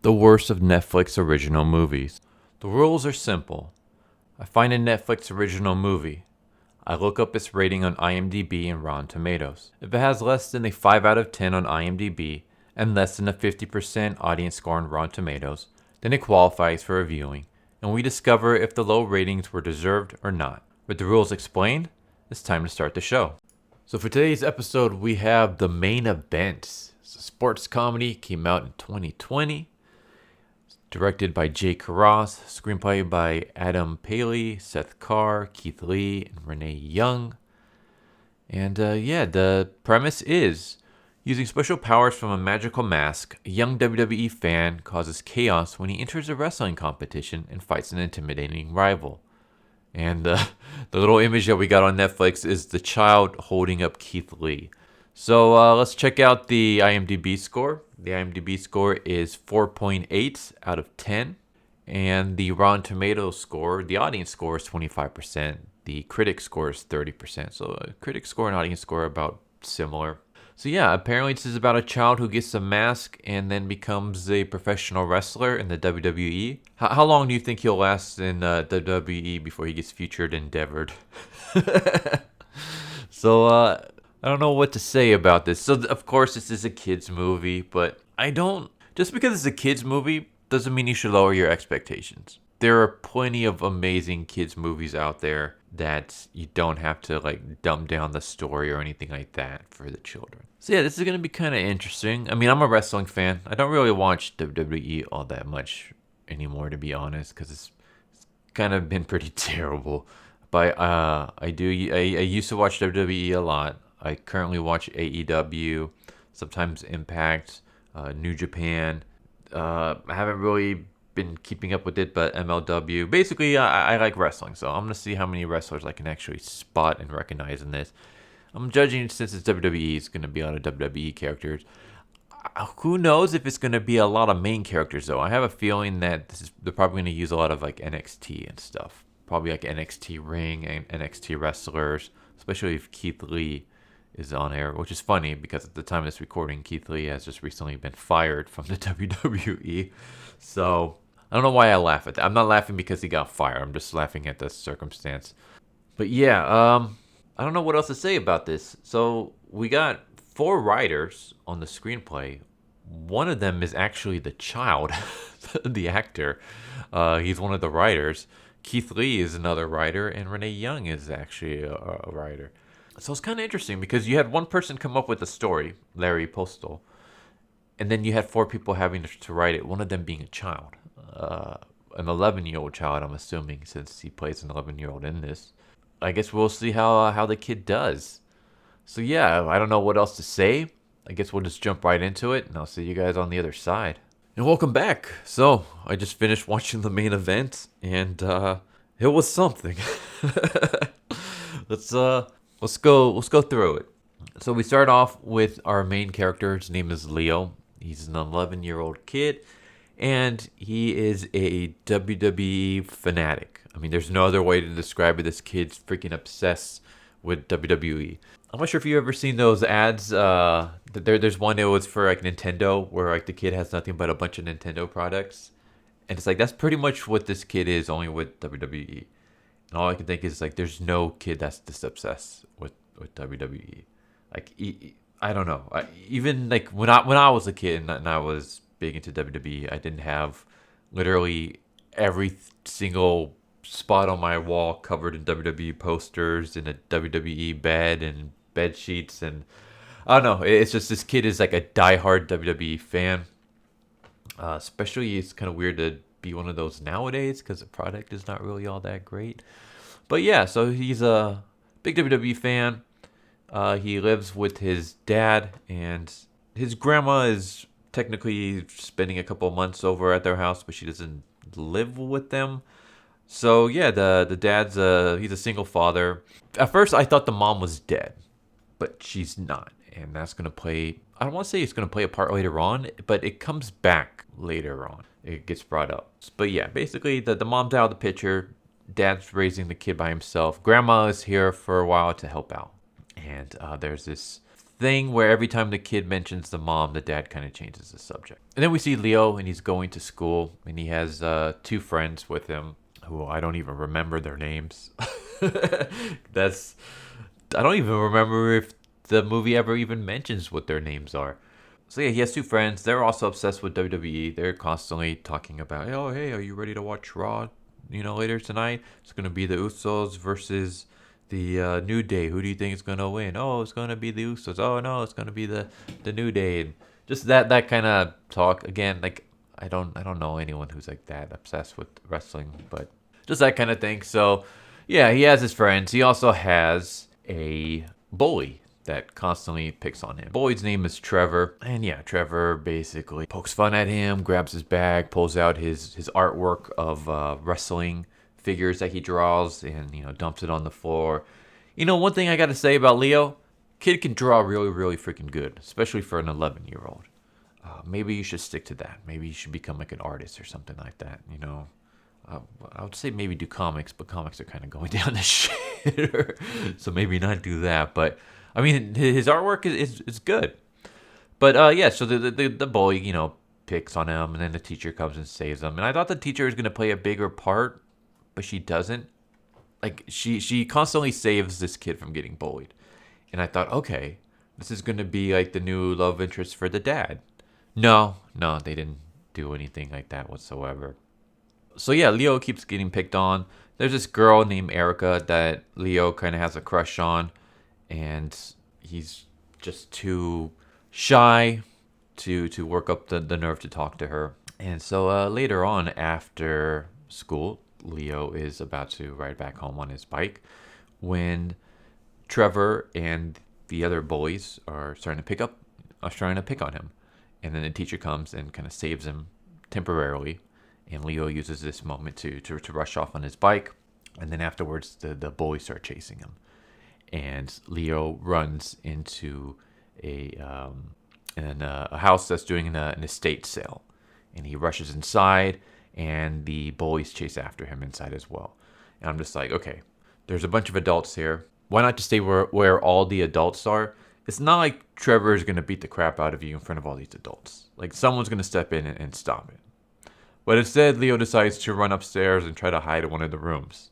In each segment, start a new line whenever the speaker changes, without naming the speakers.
The worst of Netflix original movies. The rules are simple. I find a Netflix original movie. I look up its rating on IMDB and Rotten Tomatoes. If it has less than a 5 out of 10 on IMDB and less than a 50% audience score on Rotten Tomatoes, then it qualifies for reviewing, and we discover if the low ratings were deserved or not. With the rules explained, it's time to start the show. So for today's episode, we have The Main Event. It's a sports comedy, came out in 2020. Directed by Jay Carras, screenplay by Adam Paley, Seth Carr, Keith Lee, and Renee Young. And the premise is, using special powers from a magical mask, a young WWE fan causes chaos when he enters a wrestling competition and fights an intimidating rival. And the little image that we got on Netflix is the child holding up Keith Lee. So let's check out the IMDb score. The IMDb score is 4.8 out of 10. And the Rotten Tomatoes score, the audience score is 25%. The critic score is 30%. So critic score and audience score are about similar. So yeah, apparently this is about a child who gets a mask and then becomes a professional wrestler in the WWE. How long do you think he'll last in WWE before he gets featured in Endeavored? So I don't know what to say about this. So of course this is a kid's movie, but just because it's a kid's movie doesn't mean you should lower your expectations. There are plenty of amazing kids movies out there that you don't have to like dumb down the story or anything like that for the children. So yeah, this is going to be kind of interesting. I mean, I'm a wrestling fan. I don't really watch WWE all that much anymore, to be honest, because it's kind of been pretty terrible. But I used to watch WWE a lot. I currently watch AEW, sometimes Impact, New Japan. I haven't really been keeping up with it, but MLW. Basically, I like wrestling, so I'm going to see how many wrestlers I can actually spot and recognize in this. I'm judging since it's WWE, it's going to be a lot of WWE characters. Who knows if it's going to be a lot of main characters, though. I have a feeling that they're probably going to use a lot of like NXT and stuff. Probably like NXT Ring and NXT wrestlers, especially if Keith Lee is on air, which is funny because at the time of this recording, Keith Lee has just recently been fired from the WWE. So I don't know why I laugh at that. I'm not laughing because he got fired. I'm just laughing at the circumstance. But yeah, I don't know what else to say about this. So we got 4 writers on the screenplay. One of them is actually the child, the actor. He's one of the writers. Keith Lee is another writer, and Renee Young is actually a writer. So it's kind of interesting because you had one person come up with a story, Larry Postal, and then you had 4 people having to write it, one of them being a child. An 11-year-old child, I'm assuming, since he plays an 11-year-old in this. I guess we'll see how the kid does. So yeah, I don't know what else to say. I guess we'll just jump right into it, and I'll see you guys on the other side. And welcome back. So I just finished watching The Main Event, and it was something. Let's go through it. So we start off with our main character. His name is Leo. He's an 11-year-old kid, and he is a WWE fanatic. I mean, there's no other way to describe it. This kid's freaking obsessed with WWE. I'm not sure if you've ever seen those ads. There's one that was for like Nintendo, where like the kid has nothing but a bunch of Nintendo products, and it's like that's pretty much what this kid is, only with WWE. And all I can think is like, there's no kid that's this obsessed with WWE. Like, I don't know. Even like when I was a kid and I was big into WWE, I didn't have literally every single spot on my wall covered in WWE posters and a WWE bed and bed sheets, and I don't know. It's just this kid is like a diehard WWE fan. Especially, it's kind of weird to be one of those nowadays because the product is not really all that great. But yeah, so he's a big WWE fan. He lives with his dad, and his grandma is technically spending a couple of months over at their house, but she doesn't live with them. So yeah, the dad's he's a single father. At first, I thought the mom was dead, but she's not, and that's gonna play. I don't want to say it's gonna play a part later on, but it comes back later on. It gets brought up. But yeah, basically the mom's out of the picture. Dad's raising the kid by himself. Grandma is here for a while to help out, and there's this thing where every time the kid mentions the mom, the dad kind of changes the subject. And then we see Leo, and he's going to school, and he has 2 friends with him who I don't even remember their names. I don't even remember if the movie ever even mentions what their names are. So yeah, he has 2 friends. They're also obsessed with WWE. They're constantly talking about, oh, hey, are you ready to watch Raw, later tonight? It's going to be the Usos versus the New Day. Who do you think is going to win? Oh, it's going to be the Usos. Oh, no, it's going to be the New Day. And just that kind of talk. Again, like, I don't know anyone who's like that obsessed with wrestling, but just that kind of thing. So yeah, he has his friends. He also has a bully that constantly picks on him. Bully's name is Trevor, and yeah, Trevor basically pokes fun at him, grabs his bag, pulls out his artwork of wrestling figures that he draws, and dumps it on the floor. One thing I gotta say about Leo, kid can draw really, really freaking good, especially for an 11-year-old. Maybe you should stick to that. Maybe you should become like an artist or something like that. I would say maybe do comics, but comics are kind of going down the shitter, so maybe not do that. But I mean, his artwork is good. But yeah, so the bully, picks on him, and then the teacher comes and saves him. And I thought the teacher was gonna play a bigger part, but she doesn't. Like she constantly saves this kid from getting bullied, and I thought, okay, this is gonna be like the new love interest for the dad. No, they didn't do anything like that whatsoever. So yeah, Leo keeps getting picked on. There's this girl named Erica that Leo kind of has a crush on, and he's just too shy to work up the nerve to talk to her. And so later on, after school, Leo is about to ride back home on his bike when Trevor and the other bullies are trying to pick on him. And then the teacher comes and kind of saves him temporarily. And Leo uses this moment to rush off on his bike. And then afterwards, the bullies start chasing him. And Leo runs into a house that's doing an estate sale. And he rushes inside, and the bullies chase after him inside as well. And I'm just like, okay, there's a bunch of adults here. Why not just stay where all the adults are? It's not like Trevor is going to beat the crap out of you in front of all these adults. Like, someone's going to step in and stop it. But instead, Leo decides to run upstairs and try to hide in one of the rooms.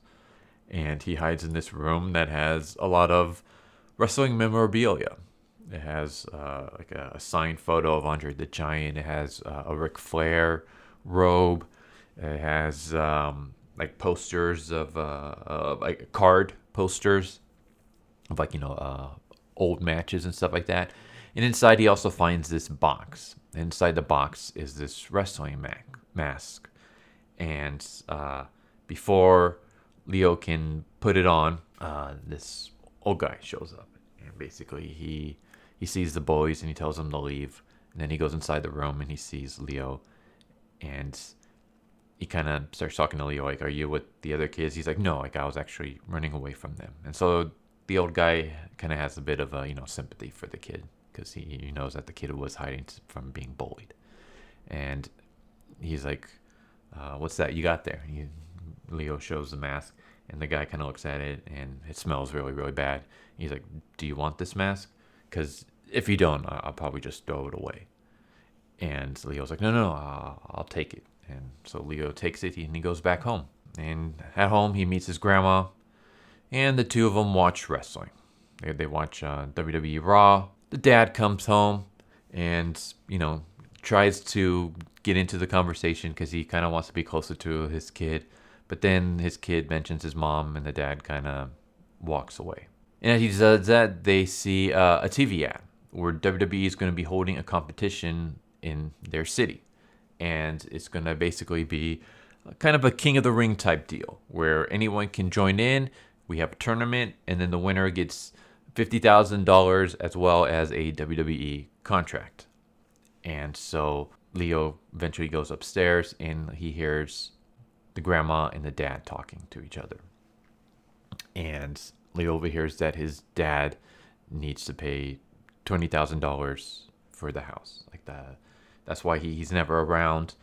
And he hides in this room that has a lot of wrestling memorabilia. It has like a signed photo of Andre the Giant. It has a Ric Flair robe. It has like posters of like card posters of like old matches and stuff like that. And inside he also finds this box. Inside the box is this wrestling mask. And before Leo can put it on, this old guy shows up. And basically he sees the boys and he tells them to leave. And then he goes inside the room and he sees Leo. And he kind of starts talking to Leo, like, are you with the other kids? He's like, no, like I was actually running away from them. And so the old guy kind of has a bit of sympathy for the kid, because he knows that the kid was hiding from being bullied. And he's like, what's that you got there? And Leo shows the mask, and the guy kind of looks at it, and it smells really, really bad. He's like, do you want this mask? Because if you don't, I'll probably just throw it away. And Leo's like, no, I'll take it. And so Leo takes it, and he goes back home. And at home, he meets his grandma, and the two of them watch wrestling. They watch WWE Raw. The dad comes home and, tries to get into the conversation because he kind of wants to be closer to his kid. But then his kid mentions his mom, and the dad kind of walks away. And as he does that, they see a TV ad where WWE is going to be holding a competition in their city. And it's going to basically be kind of a King of the Ring type deal where anyone can join in. We have a tournament, and then the winner gets $50,000 as well as a WWE contract. And so Leo eventually goes upstairs, and he hears the grandma and the dad talking to each other. And Leo overhears that his dad needs to pay $20,000 for the house. That's why he's never around.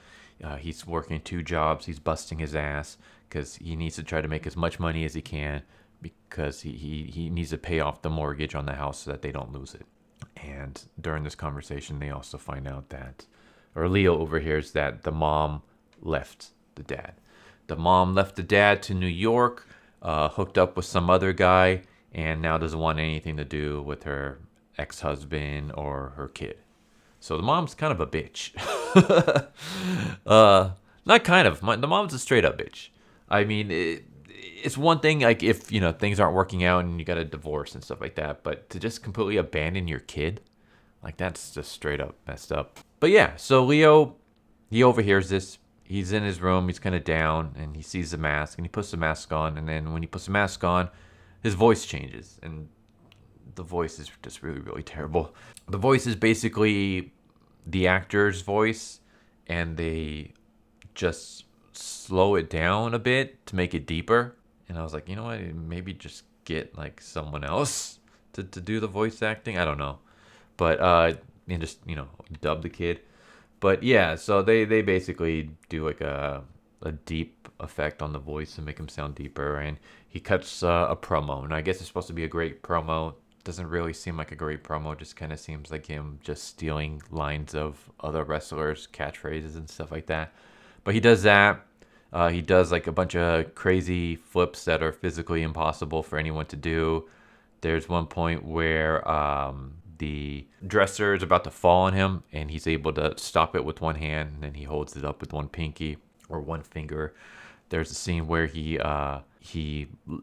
He's working 2 jobs. He's busting his ass because he needs to try to make as much money as he can, because he needs to pay off the mortgage on the house so that they don't lose it. And during this conversation, they also find out that, or Leo overhears that the mom left the dad. The mom left the dad to New York, hooked up with some other guy, and now doesn't want anything to do with her ex-husband or her kid. So the mom's kind of a bitch. Not kind of. The mom's a straight up bitch. I mean, it's one thing like if things aren't working out and you got a divorce and stuff like that, but to just completely abandon your kid, like that's just straight up messed up. But yeah, so Leo, he overhears this. He's in his room. He's kind of down, and he sees the mask, and he puts the mask on. And then when he puts the mask on, his voice changes, and the voice is just really, really terrible. The voice is basically the actor's voice, and they just slow it down a bit to make it deeper. And I was like, you know what? Maybe just get like someone else to do the voice acting. I don't know, but and just dub the kid. But yeah, so they basically do like a deep effect on the voice to make him sound deeper, and he cuts a promo, and I guess it's supposed to be a great promo. Doesn't really seem like a great promo. Just kind of seems like him just stealing lines of other wrestlers' catchphrases and stuff like that. But he does that. He does like a bunch of crazy flips that are physically impossible for anyone to do. There's one point where the dresser is about to fall on him, and he's able to stop it with one hand, and then he holds it up with one pinky or one finger. There's a scene where he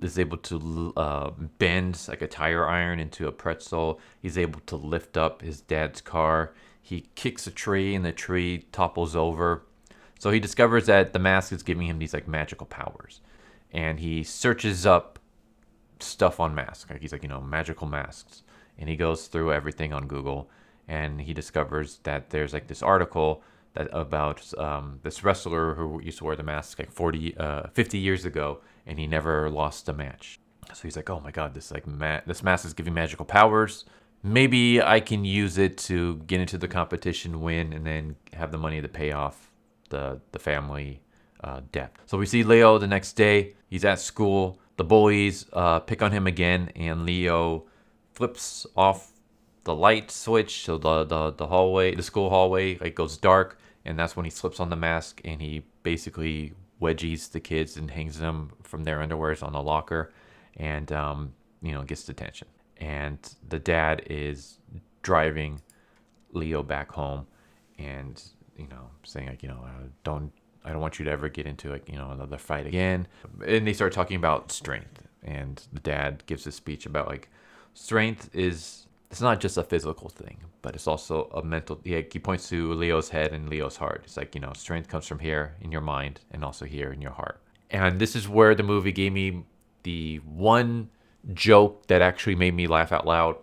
is able to bend like a tire iron into a pretzel. He's able to lift up his dad's car. He kicks a tree, and the tree topples over. So he discovers that the mask is giving him these like magical powers, and he searches up stuff on masks. Like he's like, magical masks, and he goes through everything on Google, and he discovers that there's like this article that about this wrestler who used to wear the mask like 50 years ago, and he never lost a match. So he's like, oh my god, this mask is giving magical powers. Maybe I can use it to get into the competition, win, and then have the money to pay off the family debt. So we see Leo the next day. He's at school. The bullies pick on him again, and Leo flips off the light switch, so the school hallway like goes dark, and that's when he slips on the mask, and he basically wedgies the kids and hangs them from their underwears on the locker, and gets detention. And the dad is driving Leo back home, and saying like, I don't want you to ever get into like, another fight again. And they start talking about strength, and the dad gives a speech about like strength it's not just a physical thing, but it's also a mental. He points to Leo's head and Leo's heart. It's like, strength comes from here in your mind and also here in your heart. And this is where the movie gave me the one joke that actually made me laugh out loud.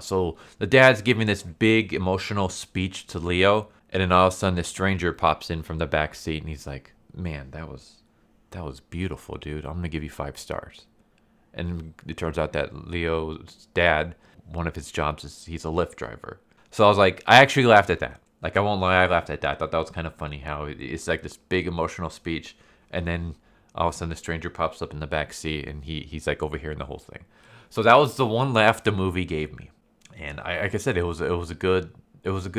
So the dad's giving this big emotional speech to Leo, and then all of a sudden this stranger pops in from the back seat, and he's like, man, that was beautiful, dude. I'm gonna give you 5 stars. And it turns out that Leo's dad, one of his jobs is he's a Lyft driver. So I was like, I actually laughed at that. Like, I won't lie, I laughed at that. I thought that was kind of funny how it's like this big emotional speech, and then all of a sudden the stranger pops up in the back seat, and he's like overhearing the whole thing. So that was the one laugh the movie gave me. And like I said, it was a good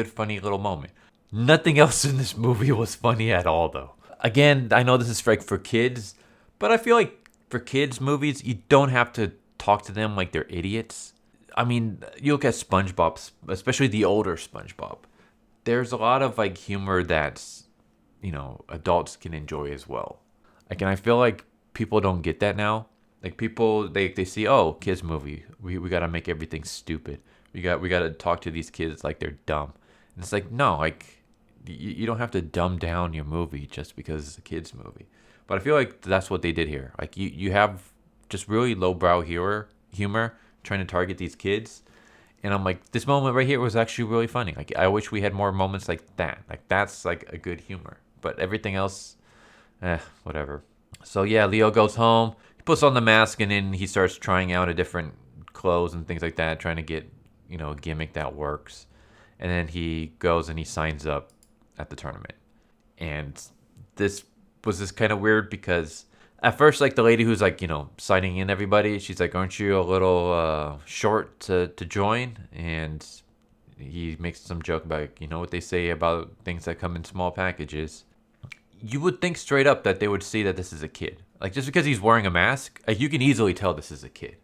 funny little moment. Nothing else in this movie was funny at all, though. Again, I know this is for kids, but I feel like for kids' movies, you don't have to talk to them like they're idiots. I mean, you look at SpongeBob, especially the older SpongeBob. There's a lot of like humor that's, adults can enjoy as well. Like, and I feel like people don't get that now. Like people, they see, oh, kids movie, we gotta make everything stupid. We gotta talk to these kids like they're dumb. And it's like, no, like you don't have to dumb down your movie just because it's a kids movie. But I feel like that's what they did here. Like you have just really lowbrow humor trying to target these kids. And I'm like, this moment right here was actually really funny. Like, I wish we had more moments like that. Like, that's like a good humor. But everything else, whatever. So yeah, Leo goes home. He puts on the mask, and then he starts trying out a different clothes and things like that, trying to get, a gimmick that works. And then he goes and he signs up at the tournament. And this was just kind of weird because at first, like, the lady who's, like, signing in everybody, she's like, aren't you a little short to join? And he makes some joke about, you know what they say about things that come in small packages. You would think straight up that they would see that this is a kid. Like, just because he's wearing a mask, like, you can easily tell this is a kid.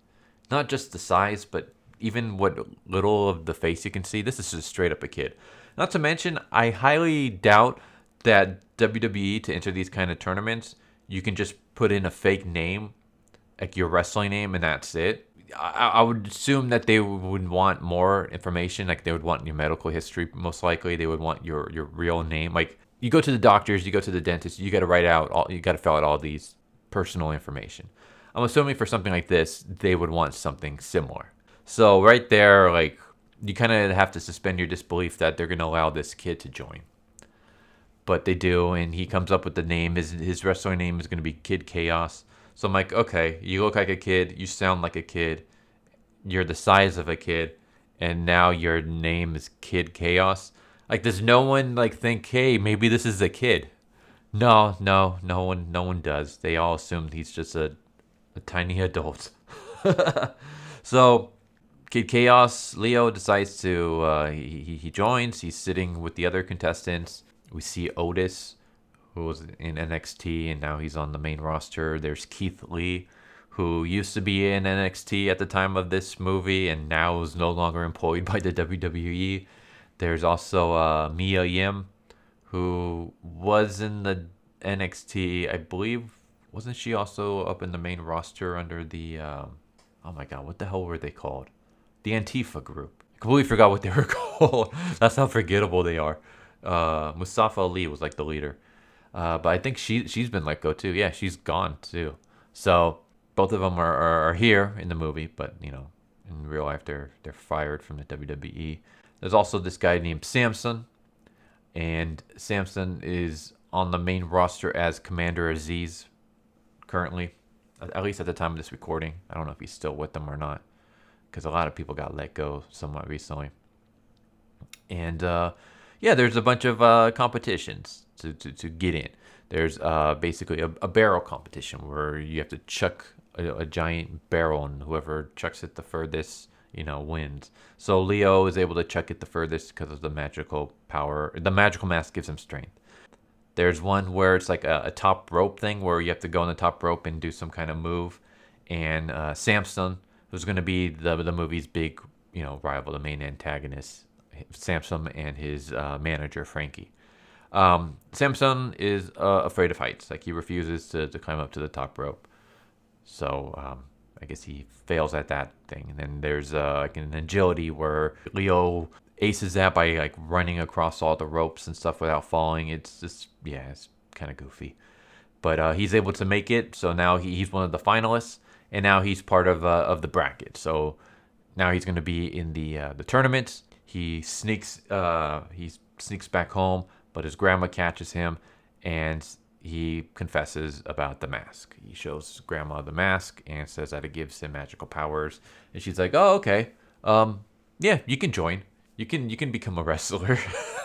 Not just the size, but even what little of the face you can see. This is just straight up a kid. Not to mention, I highly doubt that WWE, to enter these kind of tournaments, you can just put in a fake name, like your wrestling name, and that's it. I would assume that they would want more information. Like, they would want your medical history, most likely. They would want your real name. Like, you go to the doctors, you go to the dentist, you got to you got to fill out all these personal information. I'm assuming for something like this, they would want something similar. So right there, like, you kind of have to suspend your disbelief that they're going to allow this kid to join. But they do, and he comes up with the name. His wrestling name is going to be Kid Chaos. So I'm like, okay, you look like a kid, you sound like a kid, you're the size of a kid, and now your name is Kid Chaos. Like, does no one like think, hey, maybe this is a kid? No one does. They all assume he's just a tiny adult. So Kid Chaos, Leo decides to he joins. He's sitting with the other contestants. We see Otis, who was in NXT, and now he's on the main roster. There's Keith Lee, who used to be in NXT at the time of this movie and now is no longer employed by the WWE. There's also Mia Yim, who was in the NXT, I believe. Wasn't she also up in the main roster under the, oh my god, what the hell were they called? The Antifa group. I completely forgot what they were called. That's how forgettable they are. Mustafa Ali was like the leader. But I think she's been let go too. Yeah, she's gone too. So both of them are here in the movie, but you know, in real life they're fired from the WWE. There's also this guy named Samson, and Samson is on the main roster as Commander Aziz currently, at least at the time of this recording. I don't know if he's still with them or not, because a lot of people got let go somewhat recently. And yeah, there's a bunch of competitions to get in. There's basically a barrel competition where you have to chuck a giant barrel, and whoever chucks it the furthest, you know, wins. So Leo is able to chuck it the furthest because of the magical power. The magical mask gives him strength. There's one where it's like a top rope thing where you have to go on the top rope and do some kind of move. And Samson, who's going to be the movie's big, you know, rival, the main antagonist, Samson and his manager, Frankie. Samson is afraid of heights. Like, he refuses to climb up to the top rope. So I guess he fails at that thing. And then there's like an agility where Leo aces that by like running across all the ropes and stuff without falling. It's just, yeah, it's kind of goofy. But he's able to make it. So now he's one of the finalists, and now he's part of the bracket. So now he's going to be in the tournament. He sneaks back home, but his grandma catches him, and he confesses about the mask. He shows grandma the mask and says that it gives him magical powers. And she's like, "Oh, okay. Yeah, you can join. You can become a wrestler."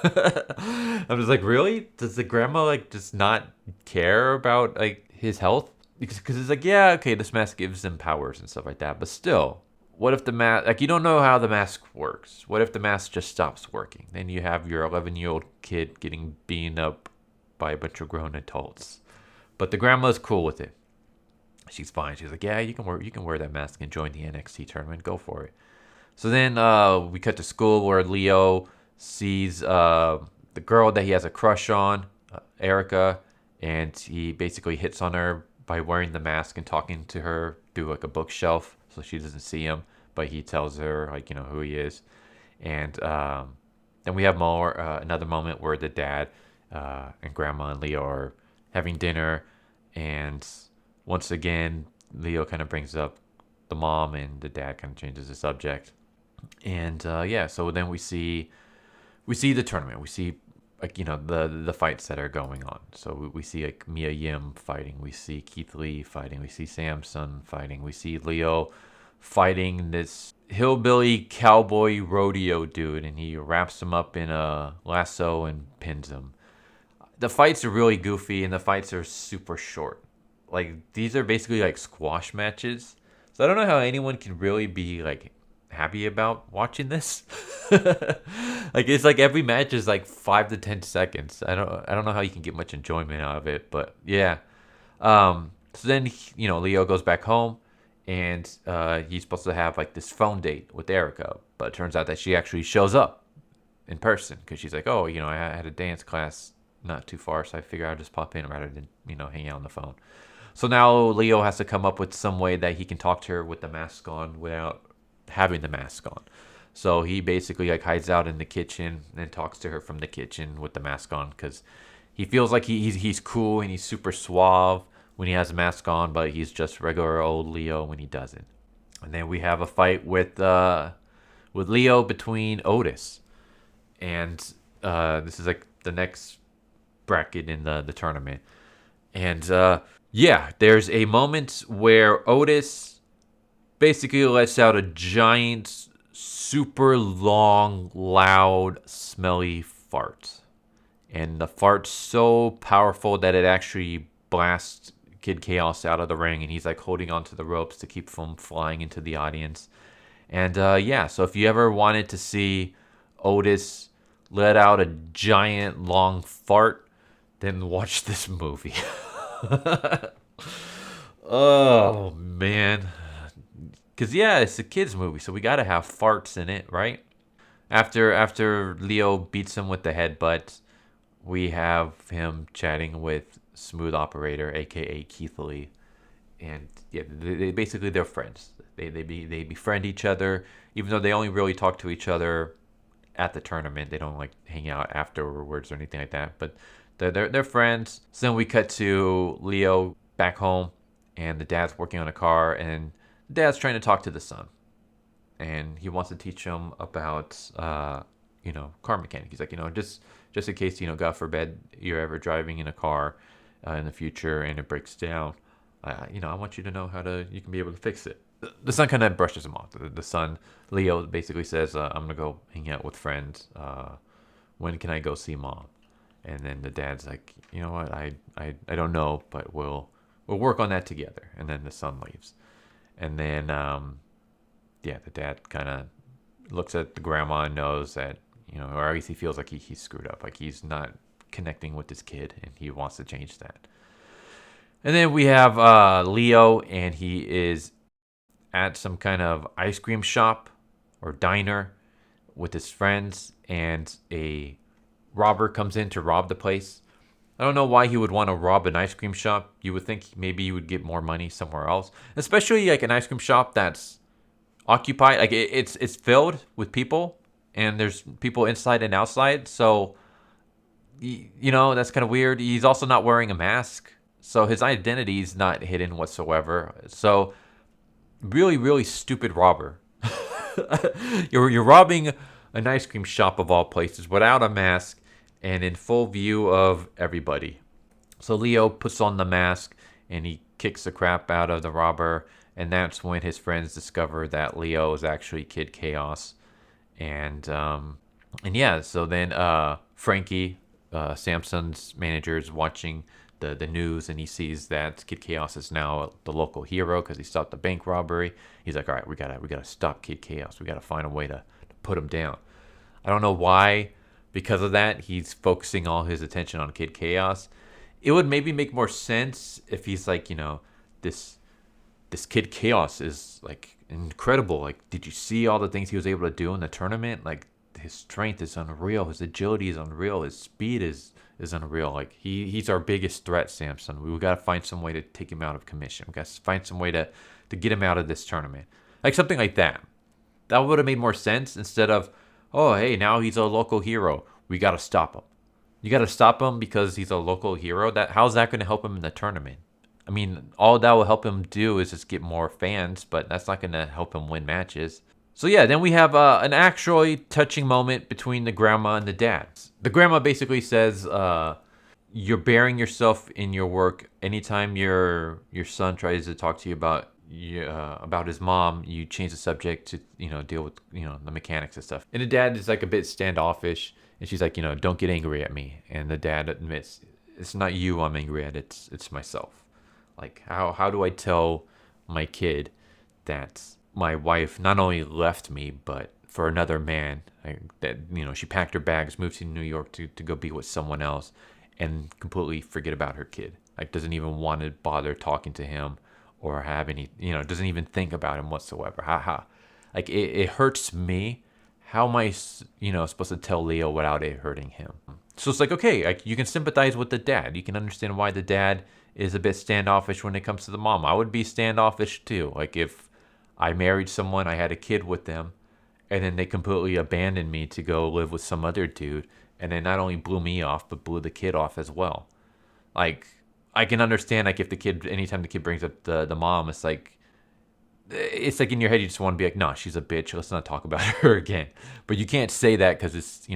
I'm just like, really? Does the grandma like just not care about like his health? Because it's like, yeah, okay, this mask gives him powers and stuff like that, but still, what if the mask, like, you don't know how the mask works? What if the mask just stops working? Then you have your 11-year-old kid getting beaten up by a bunch of grown adults. But the grandma's cool with it. She's fine. She's like, yeah, you can wear that mask and join the NXT tournament. Go for it. So then we cut to school where Leo sees the girl that he has a crush on, Erica, and he basically hits on her by wearing the mask and talking to her through like a bookshelf, so she doesn't see him, but he tells her like, you know, who he is. And then we have another moment where the dad and grandma and Leo are having dinner, and once again Leo kind of brings up the mom, and the dad kind of changes the subject. And yeah, so then we see the tournament. We see, like, you know, the fights that are going on. So we see like Mia Yim fighting, we see Keith Lee fighting, we see Samson fighting, we see Leo fighting this hillbilly cowboy rodeo dude, and he wraps him up in a lasso and pins him. The fights are really goofy, and the fights are super short. Like, these are basically like squash matches. So I don't know how anyone can really be like happy about watching this. Like it's like every match is like 5 to 10 seconds. I don't know how you can get much enjoyment out of it, but yeah. So then Leo goes back home, and he's supposed to have like this phone date with Erica, but it turns out that she actually shows up in person because she's like, oh, I had a dance class not too far, so I figured I'd just pop in rather than hang out on the phone. So now Leo has to come up with some way that he can talk to her with the mask on without having the mask on. So he basically like hides out in the kitchen and talks to her from the kitchen with the mask on because he feels like he's cool and he's super suave when he has a mask on, but he's just regular old Leo when he doesn't. And then we have a fight with Leo between Otis, and this is like the next bracket in the tournament. And yeah, there's a moment where Otis basically lets out a giant, super long, loud, smelly fart. And the fart's so powerful that it actually blasts Kid Chaos out of the ring, and he's like holding onto the ropes to keep from flying into the audience. And yeah, so if you ever wanted to see Otis let out a giant, long fart, then watch this movie. Oh, man. Because, yeah, it's a kid's movie, so we got to have farts in it, right? After Leo beats him with the headbutt, we have him chatting with Smooth Operator, a.k.a. Keith Lee. And, yeah, they're friends. They befriend each other, even though they only really talk to each other at the tournament. They don't, like, hang out afterwards or anything like that. But they're friends. So then we cut to Leo back home, and the dad's working on a car, and the dad's trying to talk to the son, and he wants to teach him about car mechanics. He's like, just in case, God forbid you're ever driving in a car in the future and it breaks down, I want you to know you can be able to fix it. The son kind of brushes him off. The son, Leo, basically says, I'm gonna go hang out with friends. When can I go see mom? And then the dad's like, you know what, I don't know, but we'll work on that together. And then the son leaves. And then, the dad kind of looks at the grandma and knows that, or at least he feels like he's screwed up. Like he's not connecting with his kid, and he wants to change that. And then we have Leo, and he is at some kind of ice cream shop or diner with his friends, and a robber comes in to rob the place. I don't know why he would want to rob an ice cream shop. You would think maybe you would get more money somewhere else, especially like an ice cream shop that's occupied. Like it's filled with people, and there's people inside and outside. So, that's kind of weird. He's also not wearing a mask, so his identity is not hidden whatsoever. So, really, really stupid robber. You're robbing an ice cream shop of all places without a mask and in full view of everybody. So Leo puts on the mask and he kicks the crap out of the robber, and that's when his friends discover that Leo is actually Kid Chaos. And yeah, so then Frankie, Samson's manager, is watching the news, and he sees that Kid Chaos is now the local hero because he stopped the bank robbery. He's like, all right, we gotta stop Kid Chaos. We gotta find a way to put him down. I don't know why. Because of that, he's focusing all his attention on Kid Chaos. It would maybe make more sense if he's like, this Kid Chaos is like incredible. Like, did you see all the things he was able to do in the tournament? Like, his strength is unreal. His agility is unreal. His speed is unreal. Like, he's our biggest threat, Samson. We got to find some way to take him out of commission. We got to find some way to get him out of this tournament. Like, something like that. That would have made more sense instead of, oh, hey, now he's a local hero. We got to stop him. You got to stop him because he's a local hero? How's that going to help him in the tournament? I mean, all that will help him do is just get more fans, but that's not going to help him win matches. So yeah, then we have an actually touching moment between the grandma and the dad. The grandma basically says, you're burying yourself in your work. Anytime your son tries to talk to you about his mom, you change the subject to deal with the mechanics and stuff. And the dad is like a bit standoffish, and she's like, don't get angry at me. And the dad admits, it's not you I'm angry at, it's myself. Like, how do I tell my kid that my wife not only left me, but for another man. She packed her bags, moved to New York to go be with someone else, and completely forget about her kid. Like, doesn't even want to bother talking to him or have any, doesn't even think about him whatsoever. Like, it hurts me. How am I, supposed to tell Leo without it hurting him? So it's like, okay, like, you can sympathize with the dad. You can understand why the dad is a bit standoffish when it comes to the mom. I would be standoffish too. Like, if I married someone, I had a kid with them, and then they completely abandoned me to go live with some other dude, and then not only blew me off, but blew the kid off as well. Like, I can understand, like, if the kid, anytime the kid brings up the mom, it's like in your head, you just want to be like, no, she's a bitch. Let's not talk about her again. But you can't say that because it's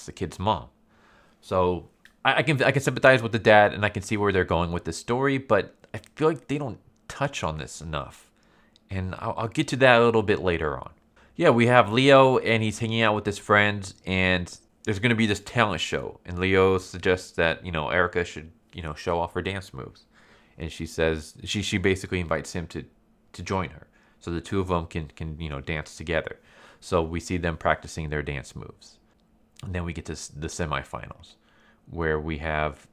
the kid's mom. So I can sympathize with the dad, and I can see where they're going with the story, but I feel like they don't touch on this enough. And I'll get to that a little bit later on. Yeah, we have Leo, and he's hanging out with his friends, and there's going to be this talent show. And Leo suggests that, Erica should, show off her dance moves. And she says, she basically invites him to join her. So the two of them can dance together. So we see them practicing their dance moves. And then we get to the semifinals, where we have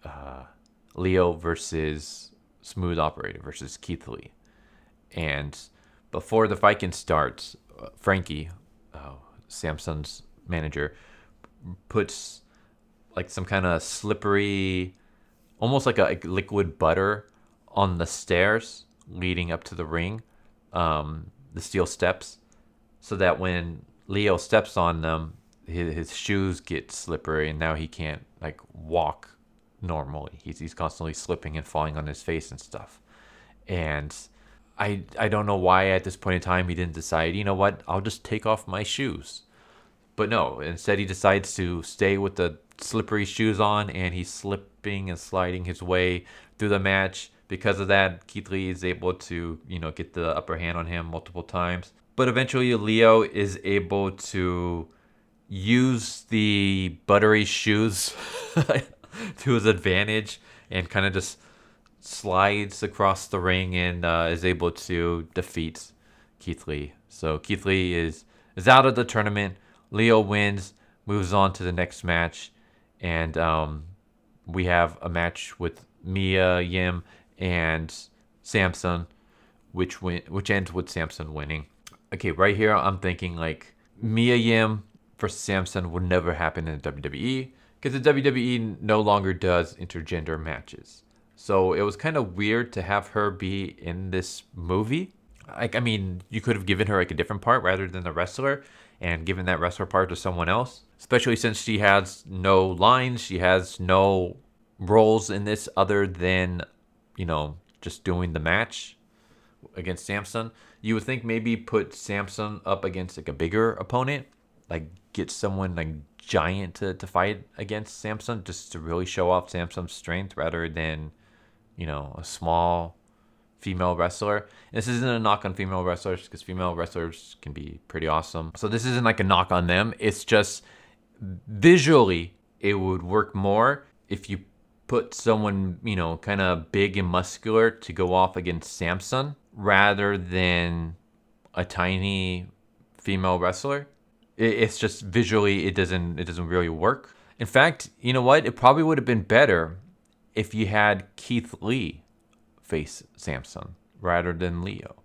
Leo versus Smooth Operator versus Keith Lee. And before the fight can start, Frankie, Samson's manager, puts like some kind of slippery, almost like a liquid butter on the stairs leading up to the ring, the steel steps, so that when Leo steps on them, his shoes get slippery, and now he can't like walk normally. He's constantly slipping and falling on his face and stuff. And I don't know why at this point in time he didn't decide, you know what, I'll just take off my shoes. But no, instead he decides to stay with the slippery shoes on, and he's slipping and sliding his way through the match. Because of that, Keith Lee is able to, get the upper hand on him multiple times. But eventually Leo is able to use the buttery shoes to his advantage and kind of just slides across the ring and is able to defeat Keith Lee. So Keith Lee is out of the tournament. Leo wins, moves on to the next match, and we have a match with Mia Yim and Samson, which ends with Samson winning. Okay, right here I'm thinking like Mia Yim versus Samson would never happen in the WWE because the WWE no longer does intergender matches. So it was kind of weird to have her be in this movie. Like, I mean, you could have given her like a different part rather than the wrestler and given that wrestler part to someone else, especially since she has no lines, she has no roles in this other than, just doing the match against Samson. You would think maybe put Samson up against like a bigger opponent, like get someone like giant to fight against Samson just to really show off Samson's strength rather than, a small female wrestler. And this isn't a knock on female wrestlers because female wrestlers can be pretty awesome. So this isn't like a knock on them. It's just visually it would work more if you put someone, kind of big and muscular to go off against Samson rather than a tiny female wrestler. It's just visually it doesn't really work. In fact, you know what? It probably would have been better if you had Keith Lee face Samson rather than Leo.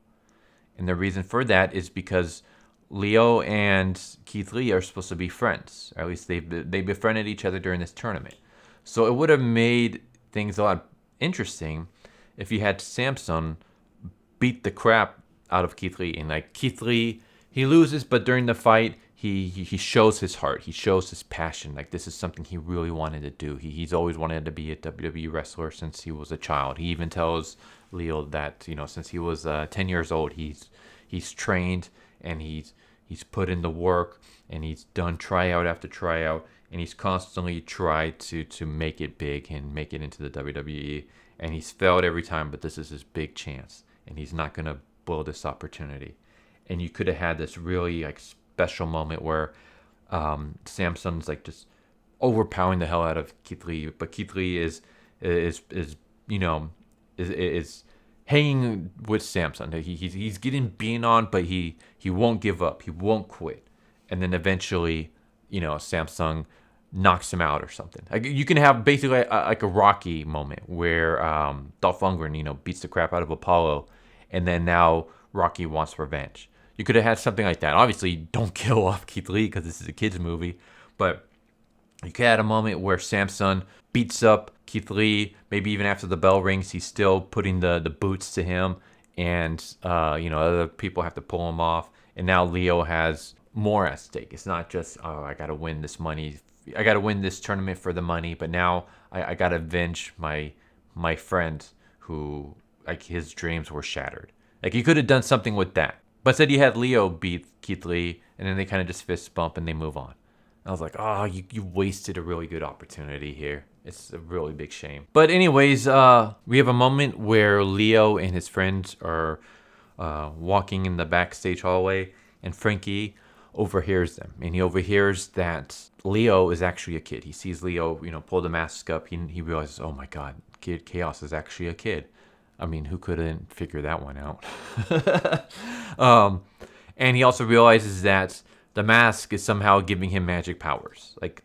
And the reason for that is because Leo and Keith Lee are supposed to be friends. Or at least they befriended each other during this tournament. So it would have made things a lot interesting if you had Samson beat the crap out of Keith Lee. And like Keith Lee, he loses, but during the fight, he shows his heart. He shows his passion. Like this is something he really wanted to do. He's always wanted to be a WWE wrestler since he was a child. He even tells Leo that, since he was 10 years old, he's trained and he's put in the work and he's done tryout after tryout. And he's constantly tried to make it big and make it into the WWE. And he's failed every time, but this is his big chance. And he's not going to blow this opportunity. And you could have had this really like special moment where Samson's like just overpowering the hell out of Keith Lee. But Keith Lee is hanging with Samson. He's getting beaten on, but he won't give up. He won't quit. And then eventually, Samsung knocks him out or something. Like, you can have basically like a Rocky moment where Dolph Lundgren, beats the crap out of Apollo, and then now Rocky wants revenge. You could have had something like that. Obviously, don't kill off Keith Lee because this is a kid's movie, but you could have had a moment where Samson beats up Keith Lee. Maybe even after the bell rings, he's still putting the boots to him, and other people have to pull him off. And now Leo has more at stake. It's not just, oh, I got to win this money. I got to win this tournament for the money, but now I got to avenge my friend who, like, his dreams were shattered. Like, you could have done something with that. But instead you had Leo beat Keith Lee, and then they kind of just fist bump and they move on. I was like, oh, you wasted a really good opportunity here. It's a really big shame. But anyways, we have a moment where Leo and his friends are walking in the backstage hallway, and Frankie overhears them. And he overhears that Leo is actually a kid. He sees Leo, pull the mask up. He realizes, oh my God, Kid Chaos is actually a kid. I mean, who couldn't figure that one out? And he also realizes that the mask is somehow giving him magic powers. Like,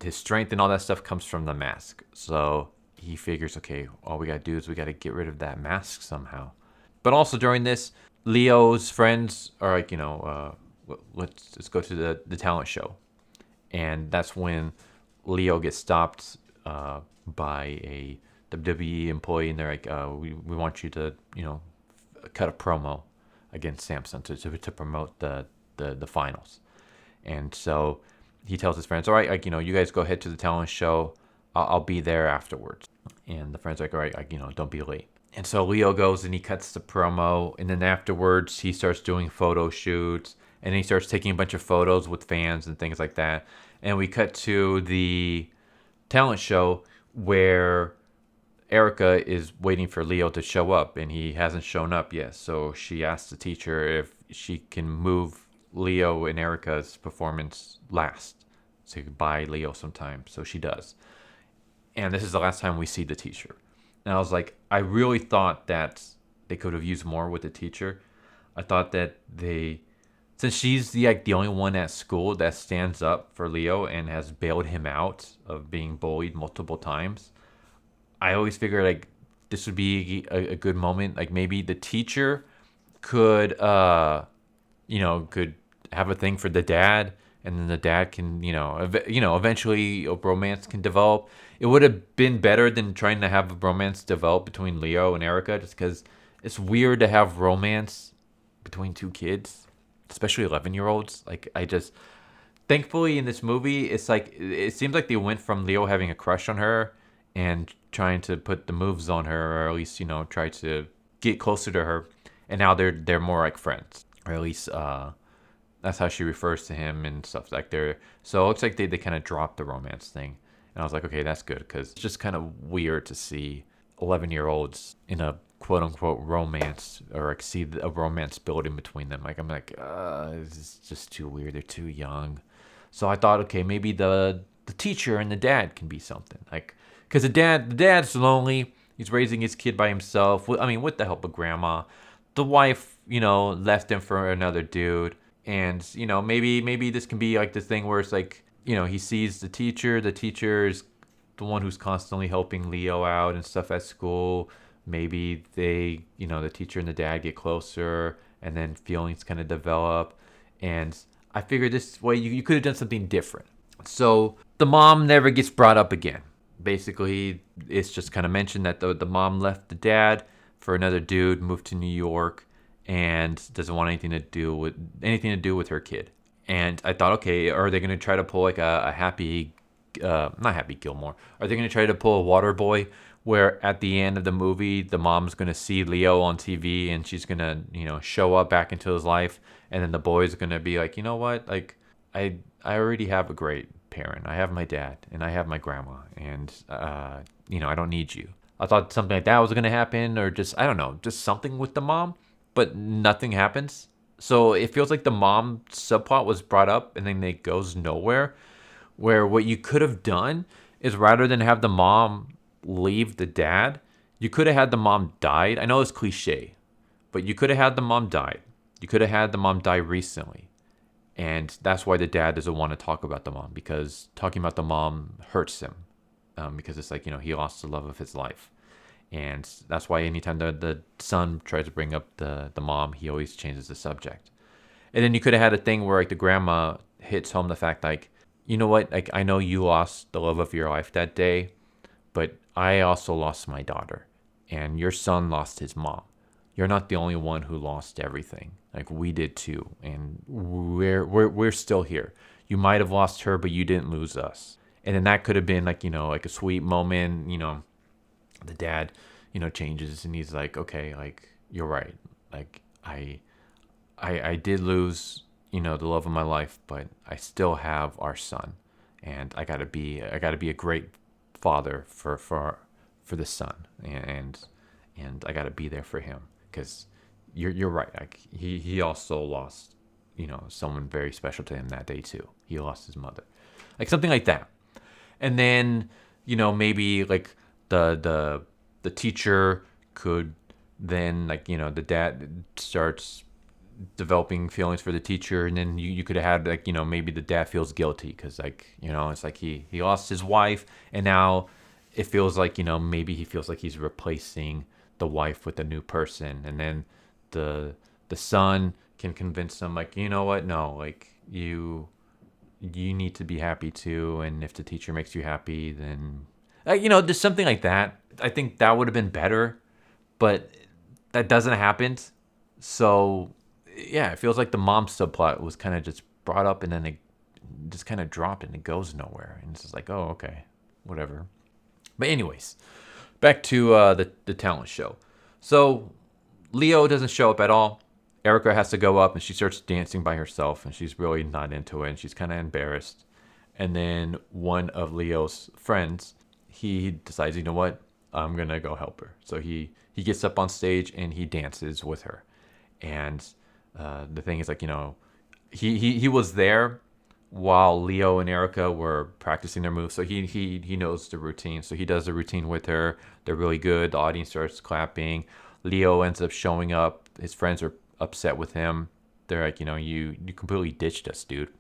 his strength and all that stuff comes from the mask. So he figures, okay, all we gotta do is we gotta get rid of that mask somehow. But also during this, Leo's friends are like, let's go to the talent show. And that's when Leo gets stopped by a WWE employee, and they're like, we want you to, cut a promo against Samson to promote the finals. And so he tells his friends, all right, you guys go ahead to the talent show. I'll be there afterwards. And the friends are like, all right, don't be late. And so Leo goes and he cuts the promo, and then afterwards he starts doing photo shoots, and he starts taking a bunch of photos with fans and things like that. And we cut to the talent show where Erica is waiting for Leo to show up, and he hasn't shown up yet. So she asks the teacher if she can move Leo and Erica's performance last, so you can buy Leo some time. So she does. And this is the last time we see the teacher. And I was like, I really thought that they could have used more with the teacher. I thought that since she's the only one at school that stands up for Leo and has bailed him out of being bullied multiple times, I always figured like this would be a good moment. Like, maybe the teacher could could have a thing for the dad, and then the dad can eventually a romance can develop. It would have been better than trying to have a romance develop between Leo and Erica, just because it's weird to have romance between two kids, especially 11-year-olds. Like, thankfully in this movie, it's like it seems like they went from Leo having a crush on her and trying to put the moves on her, or at least try to get closer to her, and now they're more like friends, or at least that's how she refers to him and stuff like there. So it looks like they kind of dropped the romance thing, and I was like, okay, that's good, because it's just kind of weird to see 11-year-olds in a quote unquote romance, or like see a romance building between them. Like, I'm like, it's just too weird. They're too young. So I thought, okay, maybe the teacher and the dad can be something, like. Because the dad's lonely. He's raising his kid by himself. I mean, with the help of grandma. The wife, left him for another dude. And, maybe this can be like the thing where it's like, he sees the teacher. The teacher is the one who's constantly helping Leo out and stuff at school. Maybe they, the teacher and the dad get closer, and then feelings kind of develop. And I figured this way you could have done something different. So the mom never gets brought up again. Basically, it's just kind of mentioned that the mom left the dad for another dude, moved to New York, and doesn't want anything to do with her kid. And I thought, okay, are they going to try to pull like a not Happy Gilmore? Are they going to try to pull a Waterboy, where at the end of the movie, the mom's going to see Leo on TV and she's going to, show up back into his life, and then the boy's going to be like, you know what, like I already have a great parent. I have my dad and I have my grandma, and I don't need you. I thought something like that was going to happen, or just, I don't know, just something with the mom, but nothing happens. So it feels like the mom subplot was brought up and then it goes nowhere, where what you could have done is, rather than have the mom leave the dad, You could have had the mom died. I know it's cliche, but you could have had the mom died. You could have had the mom die recently. And that's why the dad doesn't want to talk about the mom, because talking about the mom hurts him. Because it's like, he lost the love of his life. And that's why anytime the son tries to bring up the mom, he always changes the subject. And then you could have had a thing where like the grandma hits home the fact like, you know what, like I know you lost the love of your life that day, but I also lost my daughter, and your son lost his mom. You're not the only one who lost everything. Like we did too, and we're still here. You might have lost her, but you didn't lose us. And then that could have been like like a sweet moment. The dad changes and he's like, okay, like you're right. Like I did lose the love of my life, but I still have our son, and I gotta be a great father for the son, and I gotta be there for him, because you're right. Like he also lost someone very special to him that day too. He lost his mother, like something like that. And then maybe like the teacher could then like the dad starts developing feelings for the teacher, and then you could have had like maybe the dad feels guilty because like it's like he lost his wife, and now it feels like maybe he feels like he's replacing the wife with a new person, and then the son can convince him like, you know what, no, like you need to be happy too, and if the teacher makes you happy, then there's something like that. I think that would have been better, but that doesn't happen. So yeah, it feels like the mom subplot was kind of just brought up and then it just kind of dropped and it goes nowhere. And it's just like, oh, okay, whatever. But anyways, back to the talent show. So Leo doesn't show up at all. Erica has to go up and she starts dancing by herself and she's really not into it and she's kind of embarrassed. And then one of Leo's friends, he decides, you know what, I'm going to go help her. So he gets up on stage and he dances with her. And the thing is, like, he was there while Leo and Erica were practicing their moves, so he knows the routine. So he does the routine with her. They're really good. The audience starts clapping. Leo ends up showing up. His friends are upset with him. They're like, you completely ditched us, dude.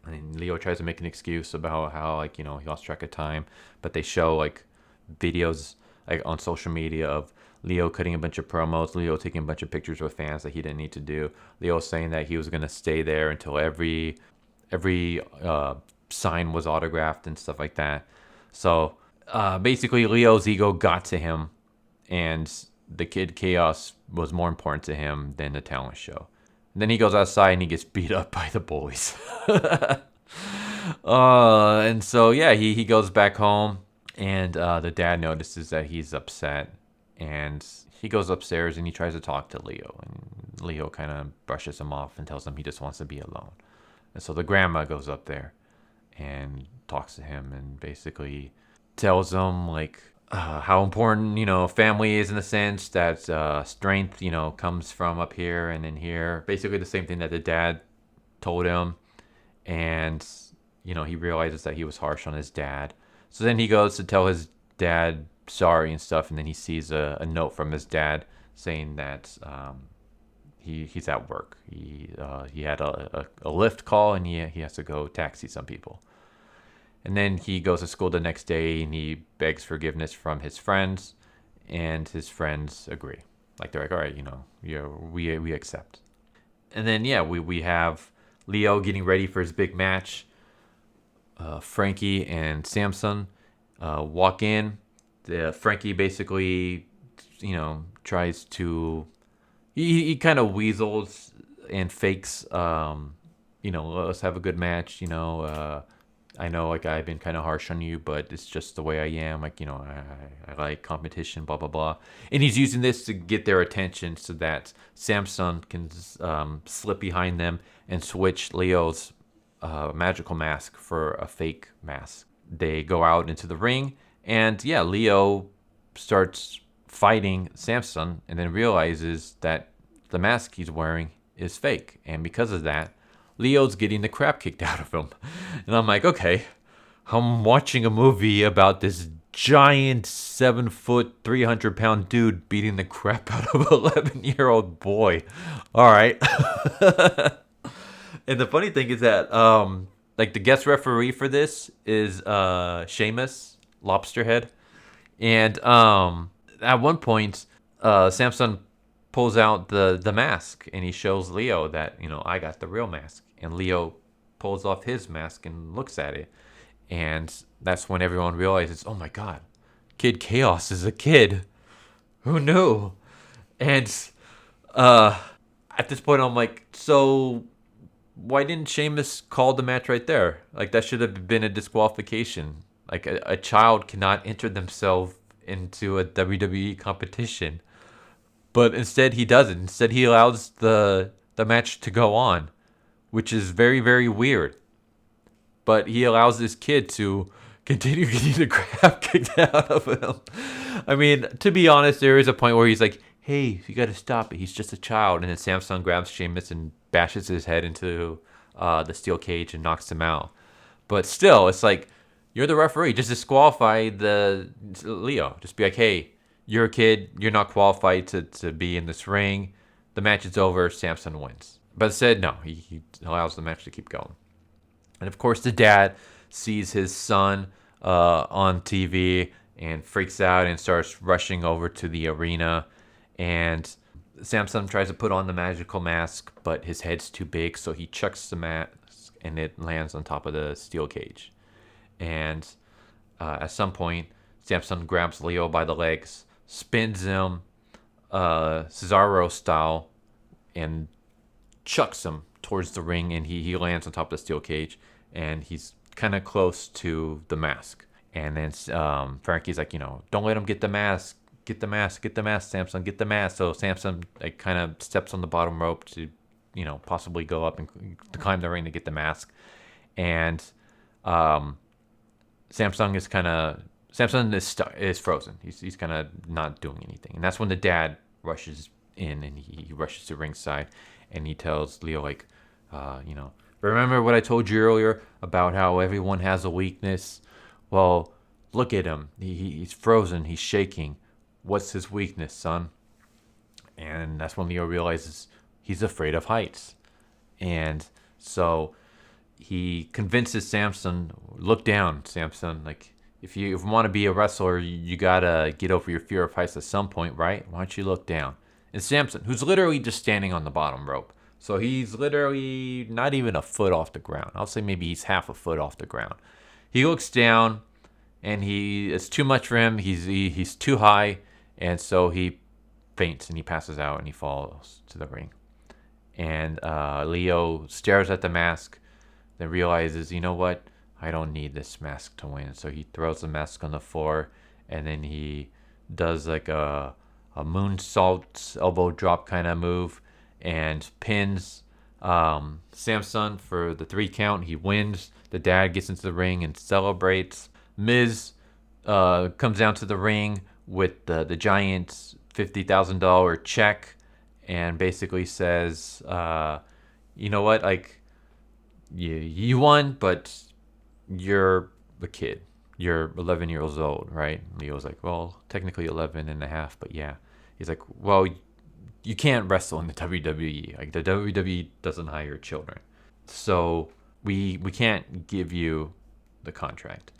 And Leo tries to make an excuse about how like he lost track of time, but they show like videos like on social media of Leo cutting a bunch of promos, Leo taking a bunch of pictures with fans that he didn't need to do. Leo saying that he was going to stay there until every sign was autographed and stuff like that. So basically Leo's ego got to him, and the Kid Chaos was more important to him than the talent show. And then he goes outside and he gets beat up by the bullies. And so yeah, he goes back home, and the dad notices that he's upset. And he goes upstairs and he tries to talk to Leo. And Leo kind of brushes him off and tells him he just wants to be alone. And so the grandma goes up there and talks to him and basically tells him like how important, family is, in the sense that strength, comes from up here and in here. Basically the same thing that the dad told him. And, he realizes that he was harsh on his dad. So then he goes to tell his dad sorry and stuff, and then he sees a note from his dad saying that he's at work. He had a Lyft call, and he has to go taxi some people. And then he goes to school the next day and he begs forgiveness from his friends, and his friends agree. Like they're like, all right, we accept. And then yeah, we have Leo getting ready for his big match. Frankie and Samson walk in. Frankie basically, tries to, he kind of weasels and fakes, let's have a good match. I know like I've been kind of harsh on you, but it's just the way I am. Like, I like competition, blah, blah, blah. And he's using this to get their attention so that Samson can slip behind them and switch Leo's magical mask for a fake mask. They go out into the ring. And yeah, Leo starts fighting Samson and then realizes that the mask he's wearing is fake. And because of that, Leo's getting the crap kicked out of him. And I'm like, okay, I'm watching a movie about this giant 7 foot, 300 pound dude beating the crap out of 11-year-old boy. All right. And the funny thing is that, like the guest referee for this is Seamus Lobsterhead, and at one point, Samson pulls out the mask and he shows Leo that I got the real mask, and Leo pulls off his mask and looks at it, and that's when everyone realizes, oh my god, Kid Chaos is a kid. Who knew? And at this point, I'm like, so why didn't Sheamus call the match right there? Like, that should have been a disqualification. Like, a child cannot enter themselves into a WWE competition. But instead, he doesn't. Instead, he allows the match to go on, which is very, very weird. But he allows this kid to continue getting the crap kicked out of him. I mean, to be honest, there is a point where he's like, hey, you got to stop it. He's just a child. And then Samson grabs Sheamus and bashes his head into the steel cage and knocks him out. But still, it's like, you're the referee. Just disqualify the Leo. Just be like, hey, you're a kid. You're not qualified to be in this ring. The match is over. Samson wins. But instead, no. He allows the match to keep going. And of course, the dad sees his son on TV and freaks out and starts rushing over to the arena. And Samson tries to put on the magical mask, but his head's too big, so he chucks the mask and it lands on top of the steel cage. And at some point, Samson grabs Leo by the legs, spins him Cesaro style, and chucks him towards the ring, and he lands on top of the steel cage, and he's kind of close to the mask. And then Frankie's like, don't let him get the mask. Get the mask, Samson, get the mask. So Samson like kind of steps on the bottom rope to, possibly go up and to climb the ring to get the mask. And Samson is frozen. He's kind of not doing anything. And that's when the dad rushes in and he rushes to ringside and he tells Leo like, remember what I told you earlier about how everyone has a weakness? Well, look at him. He's frozen. He's shaking. What's his weakness, son? And that's when Leo realizes he's afraid of heights. And so he convinces Samson, look down, Samson. Like, if you want to be a wrestler, you got to get over your fear of heights at some point, right? Why don't you look down? And Samson, who's literally just standing on the bottom rope. So he's literally not even a foot off the ground. I'll say maybe he's half a foot off the ground. He looks down, and it's too much for him. He's too high. And so he faints and he passes out and he falls to the ring. And Leo stares at the mask, then realizes, you know what? I don't need this mask to win. So he throws the mask on the floor, and then he does like a moonsault elbow drop kind of move and pins Samson for the 3 count. He wins. The dad gets into the ring and celebrates. Miz comes down to the ring with the giant $50,000 check and basically says, you know what, like, you won, but you're a kid. You're 11 years old, right? Leo's like, well, technically 11 and a half, but yeah. He's like, well, you can't wrestle in the WWE. Like, the WWE doesn't hire children. So we can't give you the contract.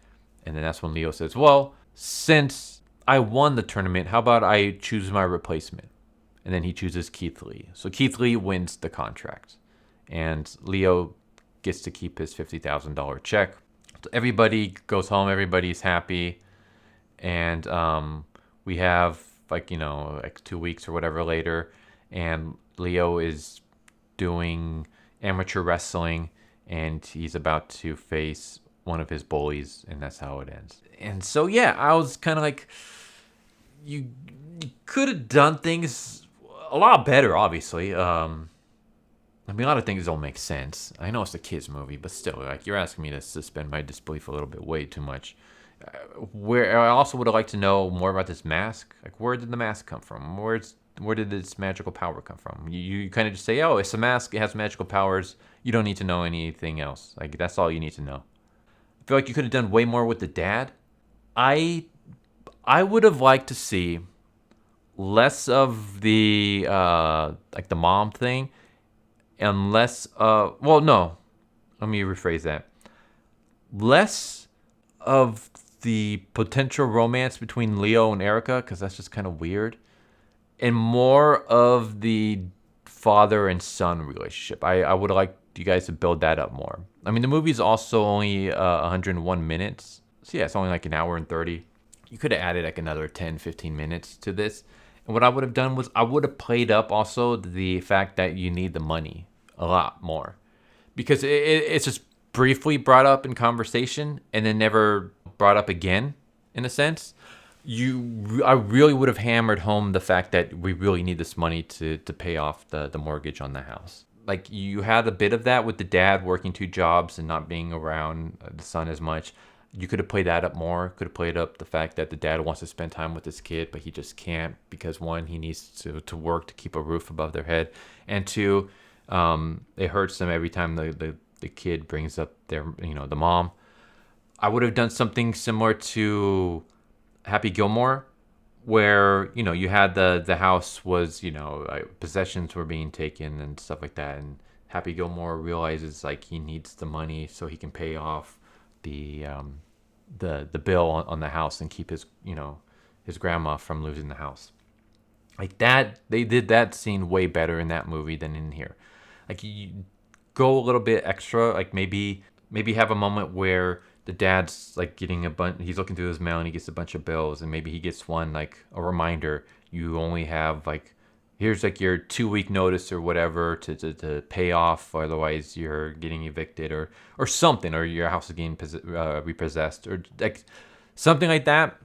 And then that's when Leo says, well, since I won the tournament, how about I choose my replacement? And then he chooses Keith Lee. So Keith Lee wins the contract. And Leo gets to keep his $50,000 check. So everybody goes home. Everybody's happy. And we have, like 2 weeks or whatever later. And Leo is doing amateur wrestling. And he's about to face one of his bullies, and that's how it ends. And so, yeah, I was kind of like, you could have done things a lot better, obviously. I mean, a lot of things don't make sense. I know it's a kid's movie, but still, like, you're asking me to suspend my disbelief a little bit, way too much. Where I also would have liked to know more about this mask. Like, where did the mask come from? Where did this magical power come from? You kind of just say, oh, it's a mask, it has magical powers. You don't need to know anything else. Like, that's all you need to know. I feel like you could have done way more with the dad. I I would have liked to see less of the like the mom thing, and less well, no, let me rephrase that. Less of the potential romance between Leo and Erica, because that's just kind of weird, and more of the father and son relationship. I would like you guys to build that up more. I mean, the movie's also only 101 minutes. So yeah, it's only like an hour and 30. You could have added like another 10, 15 minutes to this. And what I would have done was I would have played up also the fact that you need the money a lot more. Because it's just briefly brought up in conversation and then never brought up again, in a sense. I really would have hammered home the fact that we really need this money to pay off the mortgage on the house. Like, you had a bit of that with the dad working 2 jobs and not being around the son as much. You could have played that up more. Could have played up the fact that the dad wants to spend time with his kid, but he just can't because, one, he needs to work to keep a roof above their head, and two, it hurts them every time the kid brings up the mom. I would have done something similar to Happy Gilmore, where you had the house was possessions were being taken and stuff like that, and Happy Gilmore realizes like he needs the money so he can pay off the bill on the house and keep his grandma from losing the house. Like that, they did that scene way better in that movie than in here. Like, you go a little bit extra, like maybe have a moment where the dad's like getting he's looking through his mail and he gets a bunch of bills, and maybe he gets one like a reminder, you only have like, here's like your 2-week notice or whatever to pay off, otherwise you're getting evicted or something, or your house is getting repossessed, or like something like that.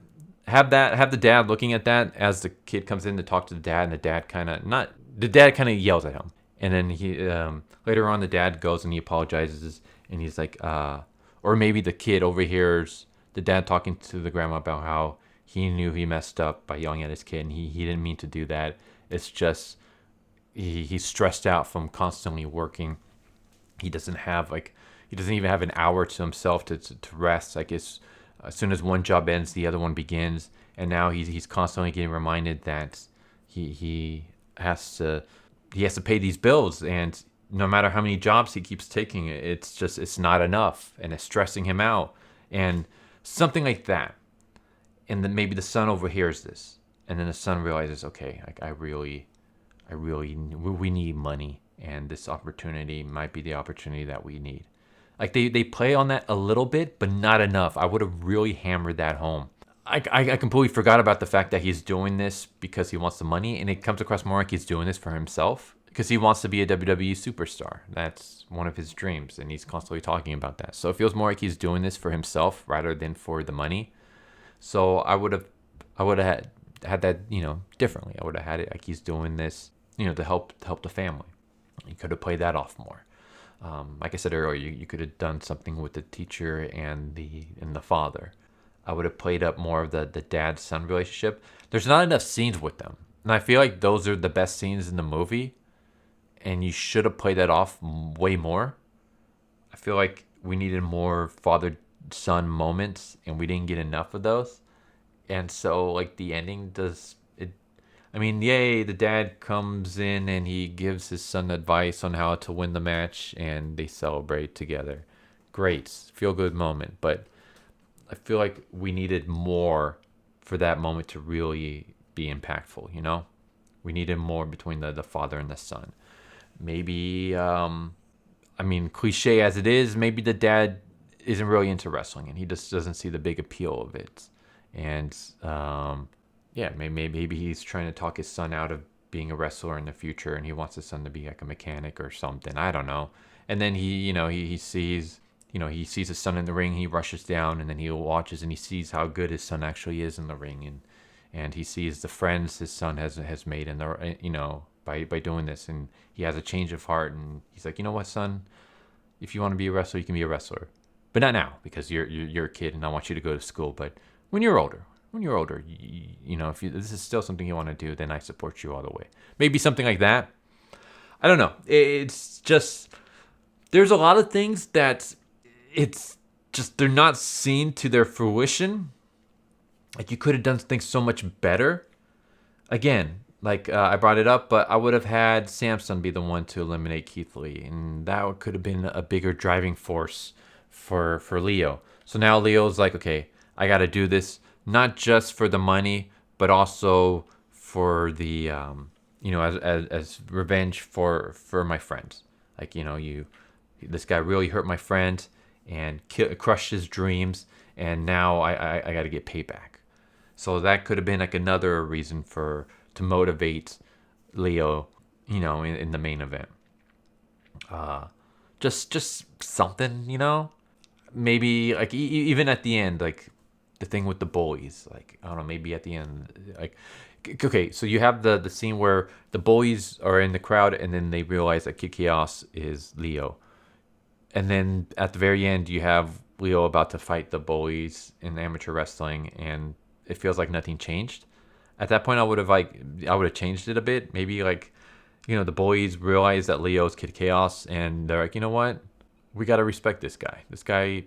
Have the dad looking at that as the kid comes in to talk to the dad, and the dad kind of yells at him, and then he later on the dad goes and he apologizes, and he's like or maybe the kid overhears the dad talking to the grandma about how he knew he messed up by yelling at his kid, and he didn't mean to do that. It's just he's stressed out from constantly working. He doesn't even have an hour to himself to rest. Like, it's as soon as one job ends, the other one begins, and now he's constantly getting reminded that he has to pay these bills, and no matter how many jobs he keeps taking, it's not enough, and it's stressing him out, and something like that. And then maybe the son overhears this, and then the son realizes, okay, like we need money, and this opportunity might be the opportunity that we need. Like, they play on that a little bit, but not enough. I would have really hammered that home. I completely forgot about the fact that he's doing this because he wants the money, and it comes across more like he's doing this for himself because he wants to be a WWE superstar. That's one of his dreams, and he's constantly talking about that. So it feels more like he's doing this for himself rather than for the money. So I would have had that differently. I would have had it like he's doing this to help the family. You could have played that off more. Like I said earlier, you could have done something with the teacher and the father. I would have played up more of the dad-son relationship. There's not enough scenes with them, and I feel like those are the best scenes in the movie, and you should have played that off way more. I feel like we needed more father-son moments, and we didn't get enough of those. And so, like, the ending does it. I mean, yay, the dad comes in and he gives his son advice on how to win the match, and they celebrate together. Great, feel-good moment. But I feel like we needed more for that moment to really be impactful, We needed more between the father and the son. Maybe, cliche as it is, maybe the dad isn't really into wrestling, and he just doesn't see the big appeal of it. And, maybe he's trying to talk his son out of being a wrestler in the future, and he wants his son to be like a mechanic or something. I don't know. And then he sees his son in the ring. He rushes down, and then he watches and he sees how good his son actually is in the ring, and he sees the friends his son has made in the by doing this, and he has a change of heart, and he's like, you know what, son, if you want to be a wrestler, you can be a wrestler, but not now because you're a kid, and I want you to go to school. But when you're older, if this is still something you want to do, then I support you all the way. Maybe something like that. I don't know. It's just, there's a lot of things that it's just, they're not seen to their fruition. Like, you could have done things so much better. Again, like, I brought it up, but I would have had Samson be the one to eliminate Keith Lee, and that could have been a bigger driving force for Leo. So now Leo's like, okay, I got to do this not just for the money, but also for the as revenge for my friends. Like, this guy really hurt my friend and crushed his dreams, and now I got to get payback. So that could have been like another reason to motivate Leo, in the main event. Just something, maybe like even at the end, like the thing with the bullies, like I don't know, maybe at the end, like okay, so you have the scene where the bullies are in the crowd, and then they realize that Kid Chaos is Leo, and then at the very end you have Leo about to fight the bullies in amateur wrestling, and it feels like nothing changed. At that point, I would have changed it a bit. Maybe like, the bullies realize that Leo's Kid Chaos, and they're like, you know what, we gotta respect this guy. This guy,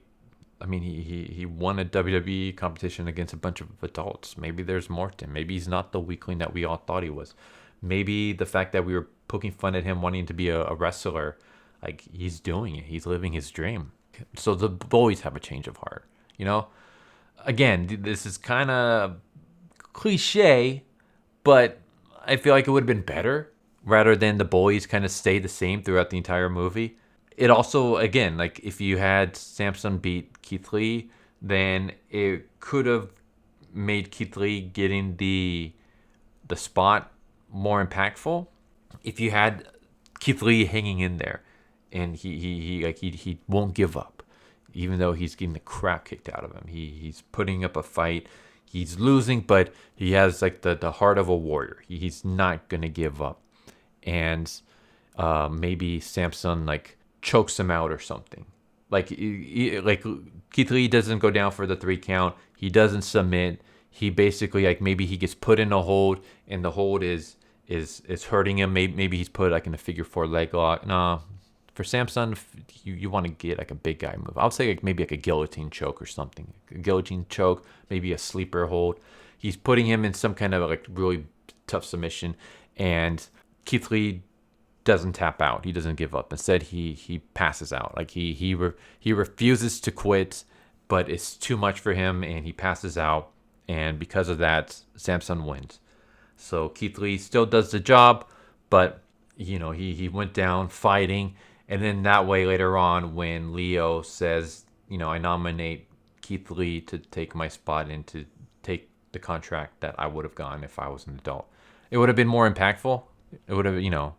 I mean, he won a WWE competition against a bunch of adults. Maybe there's more to him. Maybe he's not the weakling that we all thought he was. Maybe the fact that we were poking fun at him wanting to be a wrestler, like, he's doing it. He's living his dream. So the bullies have a change of heart. Again, this is kind of cliche, but I feel like it would have been better rather than the bullies kind of stay the same throughout the entire movie. It also, again, like if you had Samson beat Keith Lee, then it could have made Keith Lee getting the spot more impactful. If you had Keith Lee hanging in there, and he won't give up, even though he's getting the crap kicked out of him. He's putting up a fight. He's losing, but he has like the heart of a warrior. He's not gonna give up, and maybe Samson like chokes him out or something. Like Keith Lee doesn't go down for the 3 count. He doesn't submit. He basically, like, maybe he gets put in a hold, and the hold is hurting him. Maybe he's put like in a figure 4 leg lock. No, for Samson, you want to get like a big guy move. I would say like maybe like a guillotine choke or something. A guillotine choke, maybe a sleeper hold. He's putting him in some kind of like really tough submission, and Keith Lee doesn't tap out. He doesn't give up. Instead, he passes out. Like he refuses to quit, but it's too much for him, and he passes out. And because of that, Samson wins. So Keith Lee still does the job, but he went down fighting. And then that way later on, when Leo says, I nominate Keith Lee to take my spot and to take the contract that I would have gone if I was an adult, it would have been more impactful. It would have,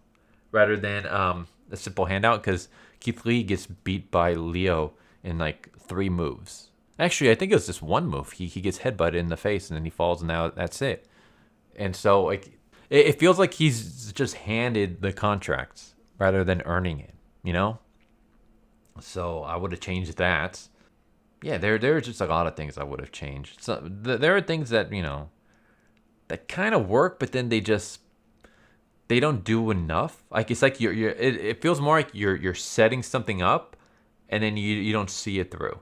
rather than a simple handout, because Keith Lee gets beat by Leo in like 3 moves. Actually, I think it was just 1 move. He gets headbutted in the face, and then he falls, and now that's it. And so like it feels like he's just handed the contracts rather than earning it, So I would have changed that. Yeah, there are just a lot of things I would have changed. So there are things that that kind of work, but then they don't do enough. Like it's like it feels more like you're setting something up, and then you don't see it through.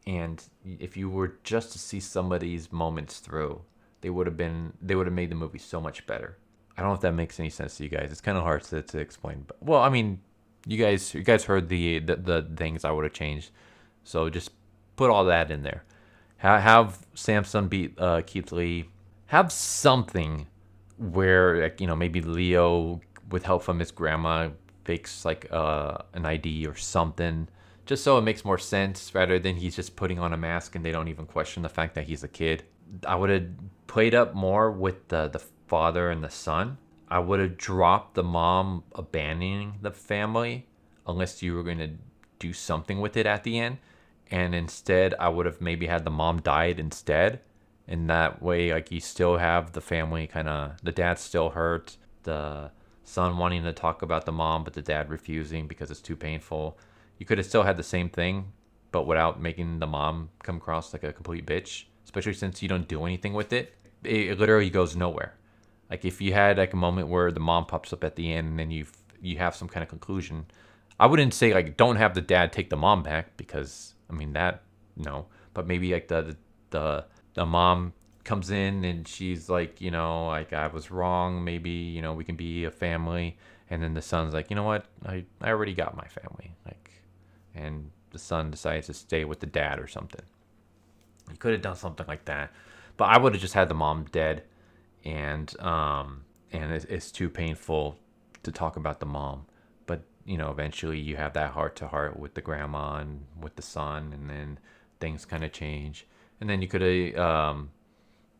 And if you were just to see some of these moments through, they would have made the movie so much better. I don't know if that makes any sense to you guys. It's kind of hard to explain. But, well, I mean, you guys heard the things I would have changed. So just put all that in there. Have Samson beat Keith Lee. Have something where, like, maybe Leo, with help from his grandma, fakes like an ID or something, just so it makes more sense, rather than he's just putting on a mask and they don't even question the fact that he's a kid. I would have played up more with the father and the son. I would have dropped the mom abandoning the family unless you were going to do something with it at the end. And instead, I would have maybe had the mom died instead. And that way, like, you still have the family the dad still hurt, the son wanting to talk about the mom, but the dad refusing because it's too painful. You could have still had the same thing, but without making the mom come across like a complete bitch, especially since you don't do anything with it. It literally goes nowhere. Like, if you had like a moment where the mom pops up at the end and then you have some kind of conclusion, I wouldn't say like don't have the dad take the mom back, because I mean that, no, but maybe like the mom comes in and she's like, like I was wrong. Maybe, we can be a family. And then the son's like, you know what? I already got my family. Like, and the son decides to stay with the dad or something. You could have done something like that, but I would have just had the mom dead, and it's too painful to talk about the mom. But eventually you have that heart to heart with the grandma and with the son, and then things kind of change, and then you could have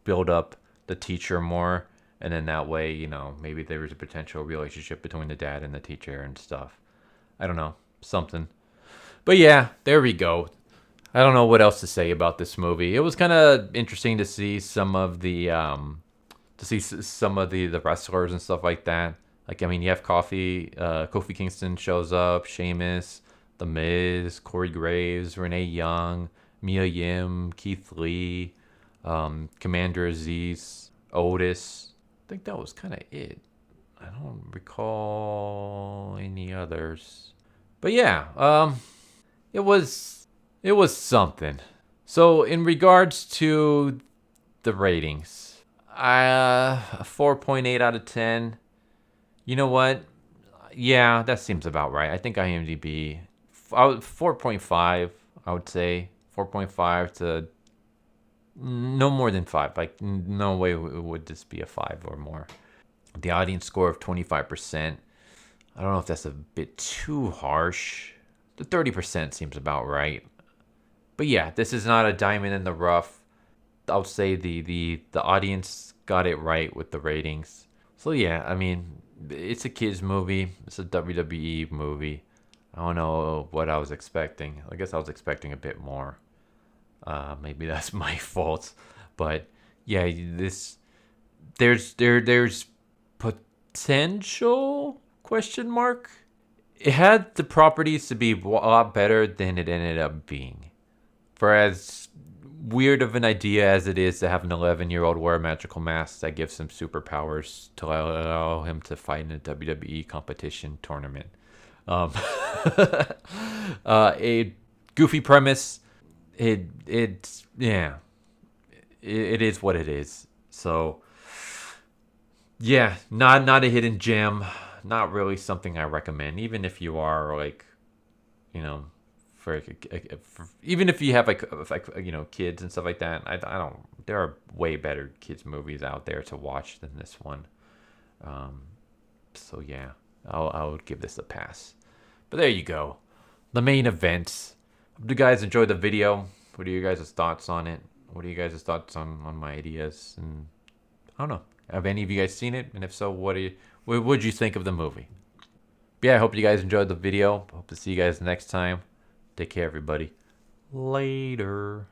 build up the teacher more, and then that way maybe there was a potential relationship between the dad and the teacher and stuff. I don't know, something. But yeah, there we go. I don't know what else to say about this movie. It was kind of interesting to see some of the the wrestlers and stuff like that. Like, I mean, you have Kofi Kingston shows up, Sheamus, The Miz, Corey Graves, Renee Young, Mia Yim, Keith Lee, Commander Aziz, Otis. I think that was kind of it. I don't recall any others. But yeah, it was something. So in regards to the ratings, 4.8 out of 10. You know what? Yeah, that seems about right. I think IMDb 4.5. I would say 4.5 to no more than 5. Like, no way would this be a 5 or more. The audience score of 25%. I don't know if that's a bit too harsh. The 30% seems about right. But yeah, this is not a diamond in the rough. I would say the audience got it right with the ratings. So yeah, I mean, it's a kids movie. It's a WWE movie. I don't know what I was expecting. I guess I was expecting a bit more. Maybe that's my fault. But yeah, there's potential question mark. It had the properties to be a lot better than it ended up being. For as weird of an idea as it is to have an 11-year-old wear a magical mask that gives him superpowers to allow him to fight in a WWE competition tournament. A goofy premise. It is what it is. So yeah, not a hidden gem. Not really something I recommend, even if you are like, for even if you have like kids and stuff like that. I don't. There are way better kids movies out there to watch than this one. So yeah, I would give this a pass. But there you go, the main event. Hope you guys enjoyed the video. What are you guys' thoughts on it? What are you guys' thoughts on my ideas? And I don't know. Have any of you guys seen it? And if so, what would you think of the movie? But yeah, I hope you guys enjoyed the video. Hope to see you guys next time. Take care, everybody. Later.